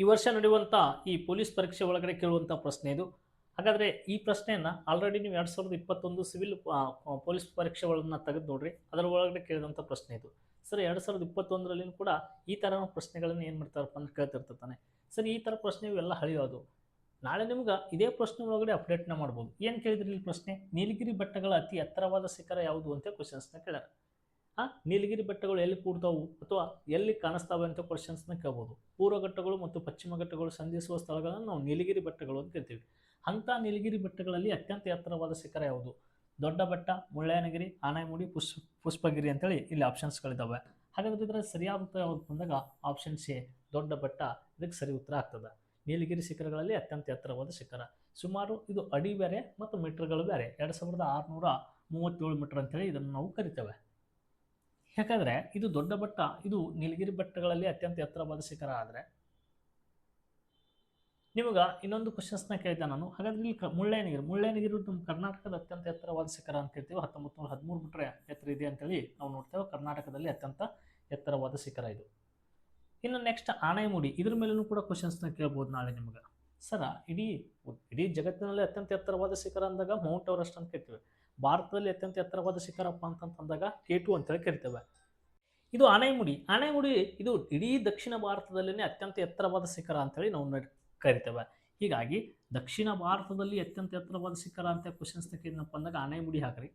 ಈ ವರ್ಷ ನಡೆಯುವಂಥ ಈ ಪೊಲೀಸ್ ಪರೀಕ್ಷೆ ಒಳಗಡೆ ಕೇಳುವಂಥ ಪ್ರಶ್ನೆ ಇದು. ಹಾಗಾದರೆ ಈ ಪ್ರಶ್ನೆಯನ್ನು ಆಲ್ರೆಡಿ ನೀವು 2021 ಸಿವಿಲ್ ಪೊಲೀಸ್ ಪರೀಕ್ಷೆಗಳನ್ನ ತೆಗೆದು ನೋಡ್ರಿ. ಅದರ ಒಳಗಡೆ ಕೇಳಿದಂಥ ಪ್ರಶ್ನೆ ಇದು. ಸರ್ 2021ರಲ್ಲಿನೂ ಕೂಡ ಈ ಥರ ಪ್ರಶ್ನೆಗಳನ್ನು ಏನು ಮಾಡ್ತಾರಪ್ಪ ಅಂತ ಕೇಳ್ತಿರ್ತಾನೆ. ಸರ್ ಈ ಥರ ಪ್ರಶ್ನೆ ಇವೆಲ್ಲ ಹಳೆಯೋದು. ನಾಳೆ ನಿಮ್ಗೆ ಇದೇ ಪ್ರಶ್ನೆ ಒಳಗಡೆ ಅಪ್ಡೇಟ್ನ ಮಾಡ್ಬೋದು. ಏನು ಕೇಳಿದ್ರಿ ಇಲ್ಲಿ ಪ್ರಶ್ನೆ? ನೀಲಗಿರಿ ಬೆಟ್ಟಗಳ ಅತಿ ಎತ್ತರವಾದ ಶಿಖರ ಯಾವುದು ಅಂತ ಕ್ವಶನ್ಸ್ನ ಕೇಳ್ಯಾರ. ನೀಲಗಿರಿ ಬೆಟ್ಟಗಳು ಎಲ್ಲಿ ಕೂಡ್ತಾವು ಅಥವಾ ಎಲ್ಲಿ ಕಾಣಿಸ್ತಾವೆ ಅಂತ ಕ್ವಶನ್ಸ್ನ ಕೇಳ್ಬೋದು. ಪೂರ್ವ ಘಟ್ಟಗಳು ಮತ್ತು ಪಶ್ಚಿಮ ಘಟ್ಟಗಳು ಸಂಧಿಸುವ ಸ್ಥಳಗಳನ್ನು ನಾವು ನೀಲಗಿರಿ ಬೆಟ್ಟಗಳು ಅಂತ ಕರಿತೀವಿ. ಅಂಥ ನೀಲಗಿರಿ ಬೆಟ್ಟಗಳಲ್ಲಿ ಅತ್ಯಂತ ಎತ್ತರವಾದ ಶಿಖರ ಯಾವುದು? ದೊಡ್ಡ ಬೆಟ್ಟ, ಮುಳ್ಳಯ್ಯನಗಿರಿ, ಆನೆಮುಡಿ, ಪುಷ್ಪಗಿರಿ ಅಂತೇಳಿ ಇಲ್ಲಿ ಆಪ್ಷನ್ಸ್ಗಳಿದ್ದಾವೆ. ಹಾಗಾದ್ರೆ ಇದರ ಸರಿಯಾದ ಉತ್ತರ ಯಾವುದು ಬಂದಾಗ ಆಪ್ಷನ್ ಸಿ ದೊಡ್ಡ ಬೆಟ್ಟ ಇದಕ್ಕೆ ಸರಿ ಉತ್ತರ ಆಗ್ತದೆ. ನೀಲಗಿರಿ ಶಿಖರಗಳಲ್ಲಿ ಅತ್ಯಂತ ಎತ್ತರವಾದ ಶಿಖರ. ಸುಮಾರು ಇದು ಅಡಿ ಬೇರೆ ಮತ್ತು ಮೀಟರ್ಗಳು ಬೇರೆ. 2637 ಮೀಟರ್ ಅಂತೇಳಿ ಇದನ್ನು ನಾವು ಕರಿತೇವೆ. ಯಾಕಂದರೆ ಇದು ದೊಡ್ಡ ಬೆಟ್ಟ, ಇದು ನೀಲಗಿರಿ ಬೆಟ್ಟಗಳಲ್ಲಿ ಅತ್ಯಂತ ಎತ್ತರವಾದ ಶಿಖರ. ಆದರೆ ನಿಮಗೆ ಇನ್ನೊಂದು ಕ್ವಶನ್ಸ್ನ ಕೇಳಿದ್ದೆ ನಾನು. ಹಾಗಾದ್ರೆ ಇಲ್ಲಿ ಮುಳ್ಳಯ್ಯನಗಿರಿ ನಮ್ಮ ಕರ್ನಾಟಕದ ಅತ್ಯಂತ ಎತ್ತರವಾದ ಶಿಖರ ಅಂತ ಹೇಳ್ತೀವಿ. 1913 ಮೀಟರ್ ಎತ್ತರ ಇದೆ ಅಂತೇಳಿ ನಾವು ನೋಡ್ತೇವೆ. ಕರ್ನಾಟಕದಲ್ಲಿ ಅತ್ಯಂತ ಎತ್ತರವಾದ ಶಿಖರ ಇದು. ಇನ್ನು ನೆಕ್ಸ್ಟ್ ಆನೆಮುಡಿ, ಇದ್ರ ಮೇಲೂ ಕೂಡ ಕ್ವಶನ್ಸ್ನ ಕೇಳ್ಬೋದು ನಾಳೆ ನಿಮ್ಗೆ. ಸರ ಇಡೀ ಜಗತ್ತಿನಲ್ಲಿ ಅತ್ಯಂತ ಎತ್ತರವಾದ ಶಿಖರ ಅಂದಾಗ ಮೌಂಟ್ ಎವರೆಸ್ಟ್ ಅಂತ ಕರಿತೀವಿ. ಭಾರತದಲ್ಲಿ ಅತ್ಯಂತ ಎತ್ತರವಾದ ಶಿಖರಪ್ಪ ಅಂತಂದಾಗ K2 ಅಂತೇಳಿ ಕರಿತೇವೆ. ಇದು ಆನೆಮುಡಿ ಇದು ಇಡೀ ದಕ್ಷಿಣ ಭಾರತದಲ್ಲೇ ಅತ್ಯಂತ ಎತ್ತರವಾದ ಶಿಖರ ಅಂತೇಳಿ ನಾವು ಕರಿತೇವೆ. ಹೀಗಾಗಿ ದಕ್ಷಿಣ ಭಾರತದಲ್ಲಿ ಅತ್ಯಂತ ಎತ್ತರವಾದ ಶಿಖರ ಅಂತ ಕ್ವಶನ್ಸ್ನ ಕೇಳಿದನಪ್ಪ ಅಂದಾಗ ಆನೆಮುಡಿ ಹಾಕ್ರಿ.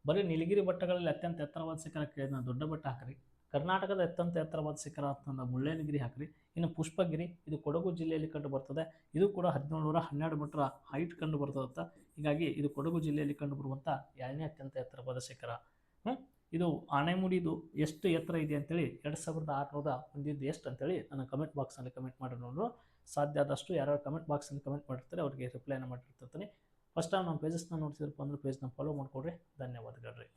ಬರೀ ನೀಲಗಿರಿ ಬೆಟ್ಟಗಳಲ್ಲಿ ಅತ್ಯಂತ ಎತ್ತರವಾದ ಶಿಖರ ಕೇಳಿದ ದೊಡ್ಡ ಬೆಟ್ಟ ಹಾಕ್ರಿ. ಕರ್ನಾಟಕದ ಅತ್ಯಂತ ಎತ್ತರವಾದ ಶಿಖರ ಅಂತಂದ ಮುಳ್ಳಯ್ಯನಗಿರಿ ಹಾಕ್ರಿ. ಇನ್ನು ಪುಷ್ಪಗಿರಿ ಇದು ಕೊಡಗು ಜಿಲ್ಲೆಯಲ್ಲಿ ಕಂಡು ಬರ್ತದೆ. ಇದು ಕೂಡ 1712 ಮೀಟರ್ ಹೈಟ್ ಕಂಡು ಬರ್ತದಂತ. ಹೀಗಾಗಿ ಇದು ಕೊಡಗು ಜಿಲ್ಲೆಯಲ್ಲಿ ಕಂಡು ಬರುವಂಥ 2ನೇ ಅತ್ಯಂತ ಎತ್ತರವಾದ ಶಿಖರ. ಇದು ಆನೆಮುಡಿದು ಎಷ್ಟು ಎತ್ತರ ಇದೆ ಅಂತೇಳಿ 2600 ಹೊಂದಿದ್ದು ಎಷ್ಟು ಅಂತೇಳಿ ನನ್ನ ಕಮೆಂಟ್ ಬಾಕ್ಸ್ನಲ್ಲಿ ಕಮೆಂಟ್ ಮಾಡಿ ನೋಡೋಣ. ಸಾಧ್ಯ ಆದಷ್ಟು ಯಾರು ಕಮೆಂಟ್ ಬಾಕ್ಸಲ್ಲಿ ಕಮೆಂಟ್ ಮಾಡಿರ್ತಾರೆ ಅವರಿಗೆ ರಿಪ್ಲೈನ ಮಾಡಿರ್ತೀನಿ. ಫಸ್ಟ್ ಟೈಮ್ ನಮ್ಮ ಪೇಜಸ್ನ ನೋಡ್ತಿದ್ರಪ್ಪ ಅಂದ್ರೆ ಪೇಜ್ನ ಫಾಲೋ ಮಾಡ್ಕೊಡ್ರಿ. ಧನ್ಯವಾದಗಳು ರೀ.